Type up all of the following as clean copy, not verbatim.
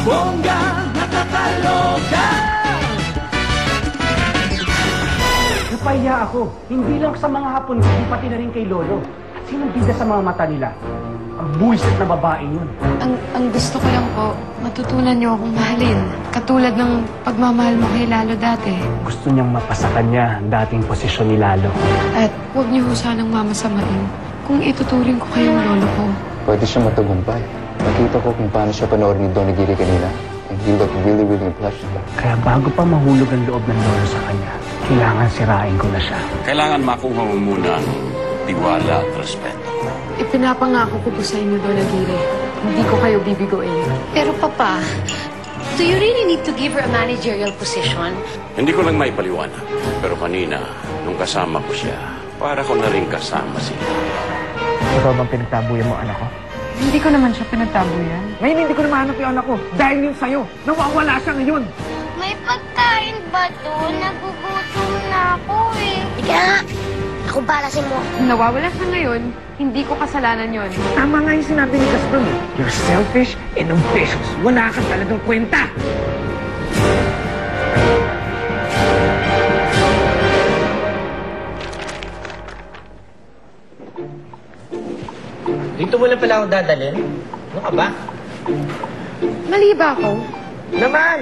bongga, nakakaloka. Napahiya ako. Hindi lang sa mga hapon, kundi pati na rin kay Lolo. At sinong bida sa mga mata nila? Ang buwisit na babaeng yun. Ang gusto ko lang po, matutunan niyo akong mahalin. Katulad ng pagmamahal mo kay Lalo dati. Gusto niyang mapasa kanya ang dating posisyon ni Lalo. At huwag niyo ho sanang mamasamain kung ituturing ko kayong lolo ko. Pwede siya matagumpay. Nakita ko kung paano siya panoorin ni Don Aguirre kanina. And he looked really, really impressed. Kaya bago pa mahulog ang loob ng Lolo sa kanya, kailangan sirain ko na siya. Kailangan makuha mo muna ang tiwala at respeto. Ipinapangako ko po sa inyo, Don Aguirre. Hindi ko kayo bibigoin. Pero Papa, do you really need to give her a managerial position? Hindi ko lang maipaliwanag. Pero kanina, nung kasama ko siya, para ko na rin kasama siya. Ikaw bang pinagtabuyan mo anak ko? Hindi ko naman siya pinagtabuyan. Ngayon hindi ko na mahanap yung anak ko dahil yun sa'yo. Nawawala siya ngayon. May pagkain ba doon? Nagugutom na ako eh. Ika nga! Ako balasin mo. Nawawala siya ngayon, hindi ko kasalanan yon. Tama nga yung sinabi ni Gaston. You're selfish and ambitious. Wala kang talagang kwenta. Dito mo lang pala ako dadalhin? Ano ka ba? Mali ba ako? Naman!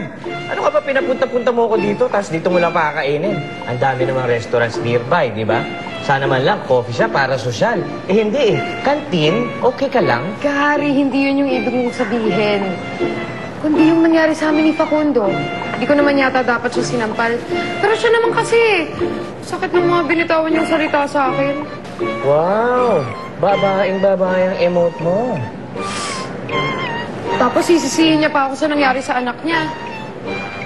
Ano ka ba pinapunta-punta mo ako dito, tapos dito mo lang pakakainin? Ang dami namang restaurants nearby, di ba? Sana man lang, coffee shop para sosyal. Eh hindi eh. Kantin, okay ka lang? Kahari, hindi yun yung ibig mong sabihin. Kundi yung nangyari sa amin ni Facundo. Hindi ko naman yata dapat siya sinampal. Pero siya naman kasi. Sakit ng mga binitawan niyang salita sa akin. Wow! Babaeng-babae ang emote mo. Tapos sisisihin niya pa ako sa nangyari sa anak niya.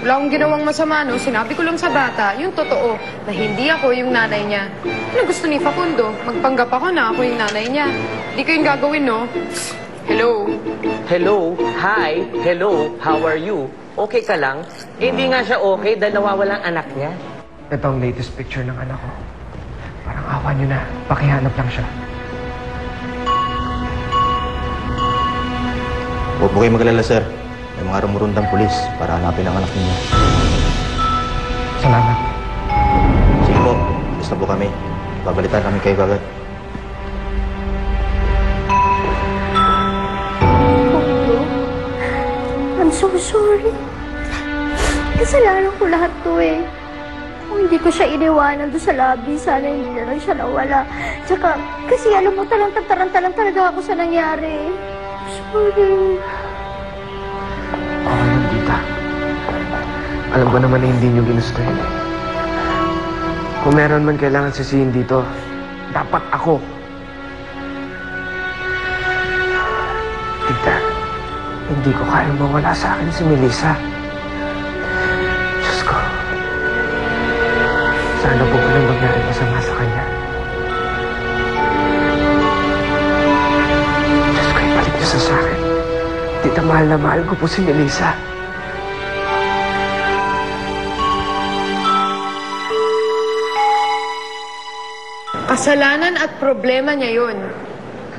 Wala akong ginawang masama, no? Sinabi ko lang sa bata, yung totoo, na hindi ako yung nanay niya. Ano gusto ni Facundo? Magpanggap ako na ako yung nanay niya. Hindi ko yung gagawin, no? Hello? Hello? Hi? Hello? How are you? Okay ka lang? Eh, hindi nga siya okay dahil nawawala ang anak niya. Ito ang latest picture ng anak ko. Parang awa niyo na. Pakihanap lang siya. Huwag po kayo mag-alala, sir. May mga rumurundang pulis para hanapin ang anak ninyo. Salamat. Sige po, basta po kami. Babalitan kami kayo agad. Pondo, I'm so sorry. Kasalanan ko lahat to eh. Kung hindi ko siya iniwanan doon sa lobby, sana hindi na lang siya nawala. Tsaka, kasi alam mo, talang-taranta lang talaga ako sa nangyari. Sorry. Okay lang, tita. Alam ko naman na hindi niyo ginusto yun. Kung meron man kailangan sisihin dito, dapat ako. Tita, hindi ko kayang mawala sa akin si Melissa. Diyos ko. Sana po walang mangyari masama sa kanya. Diyos ko, ibalik niyo sa akin. Tita, mahal na mahal ko po si Melissa. Kasalanan at problema niya yun.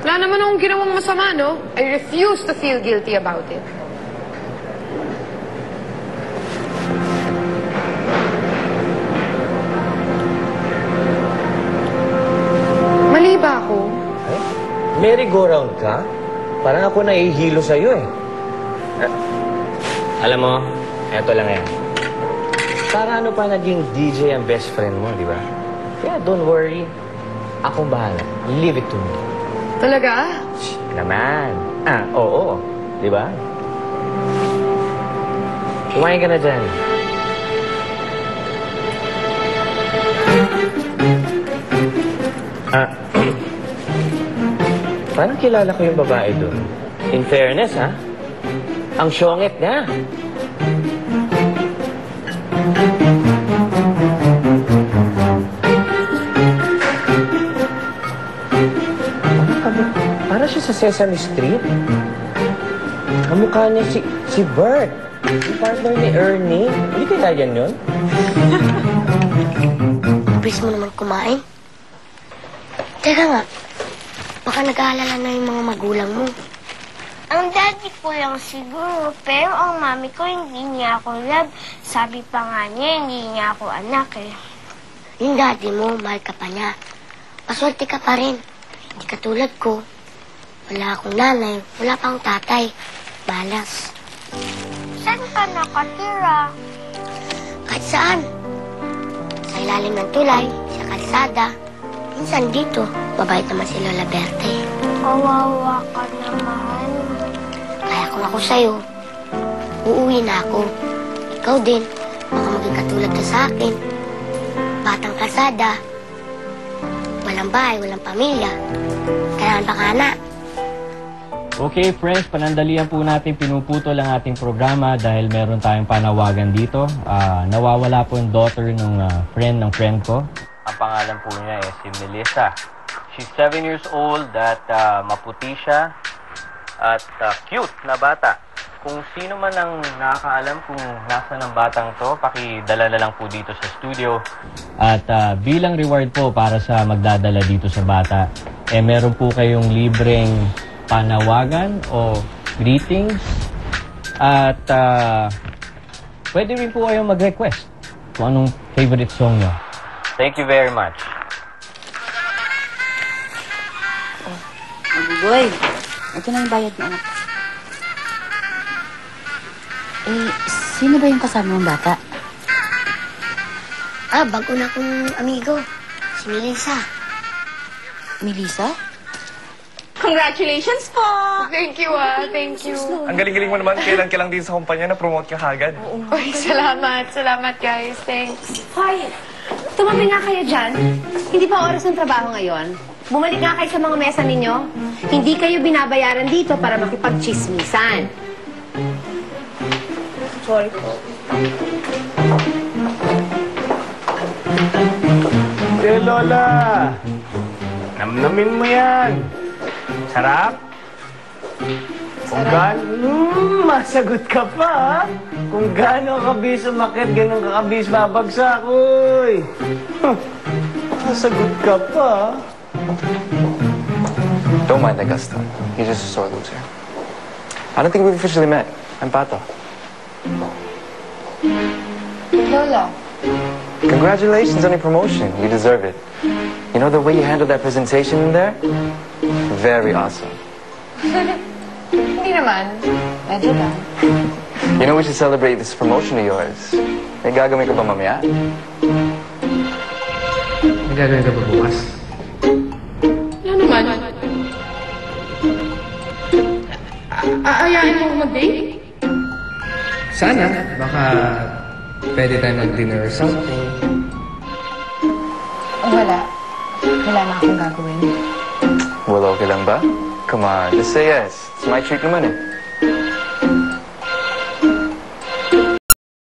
Wala naman akong ginawang masama, no? I refuse to feel guilty about it. Mali ba ako? Eh? Merry-go-round ka? Parang ako nahihilo sa'yo eh. Alam mo, eto lang yan. Para ano pa naging DJ ang best friend mo, di ba? Kaya don't worry. Akong bahala. Leave it to me. Talaga? Shh, naman. Oo. Di ba? Kumain ka na dyan. Parang kilala ko yung babae doon. In fairness, ha? Ang syongit niya. Para siya sa Sesame Street. Kamukha niya si Bert. Yung partner ni Ernie. Hindi kaya yan yun? Bilis mo naman kumain. Teka nga, baka nag-aalala na yung mga magulang mo. Ang daddy ko lang siguro, pero ang mami ko hindi niya ako love. Sabi pa nga niya, hindi niya ako anak eh. Yung daddy mo, mahal ka pa niya. Paswerte ka pa rin. Hindi katulad ko. Wala akong nanay, wala pang tatay. Balas. Saan ka nakatira? Kahit saan. Sa ilalim ng tulay, sa kalsada. Minsan dito, mabait naman si Lola Berta. Kawawa ka naman. Kaya kung ako sa'yo, uuwi na ako. Ikaw din, baka maging katulad ka sa akin. Batang kalsada, walang bahay, walang pamilya. Kailangan pa ka na. Okay, friends, panandalian po natin, pinuputol ang ating programa dahil meron tayong panawagan dito. Nawawala po yung daughter ng friend ko. Ang pangalan po niya ay si Melissa. She's 7 years old at maputi siya at cute na bata. Kung sino man ang nakakaalam kung nasa ng batang to, pakidala na lang po dito sa studio. At bilang reward po para sa magdadala dito sa bata, meron po kayong libreng panawagan o greetings. At pwede rin po kayong mag-request kung anong favorite song nyo. Thank you very much. Boy, ito na yung bayad mo, anak. Sino ba yung kasama mong bata? Bago na kong amigo. Si Melissa. Melissa? Congratulations po! Thank you, thank you. Ang galing-galing mo naman, kailan din sa kumpanya na promote ka kagad. Uy, salamat. Salamat, guys. Thanks. Hoy, tumabi nga kayo dyan. Hindi pa oras ng trabaho ngayon. Bumalik nga kayo sa mga mesa ninyo. Hindi kayo binabayaran dito para makipagchismisan. Sorry po. Lola! Namnamin mo yan! Sarap? Kung masagot ka pa, ha? Kung gaano kabis umakit, ganun kakabis babagsak, uy! Masagot ka pa, ha? Don't mind that, Gaston. He's just a sore loser. I don't think we've officially met. I'm Pato. Lola. Congratulations on your promotion. You deserve it. You know the way you handled that presentation in there? Very awesome. Hindi naman. Medyo lang. You know we should celebrate this promotion of yours. May gagawin ka ba mamaya? May gagawin ka ba bukas? Ano naman? Aayain mo ako mag-date? Sana. Baka pwede tayo mag-dinner or something. Wala. Wala na akong gagawin. Well, okay lang ba? Come on, just say yes. It's my treat naman eh.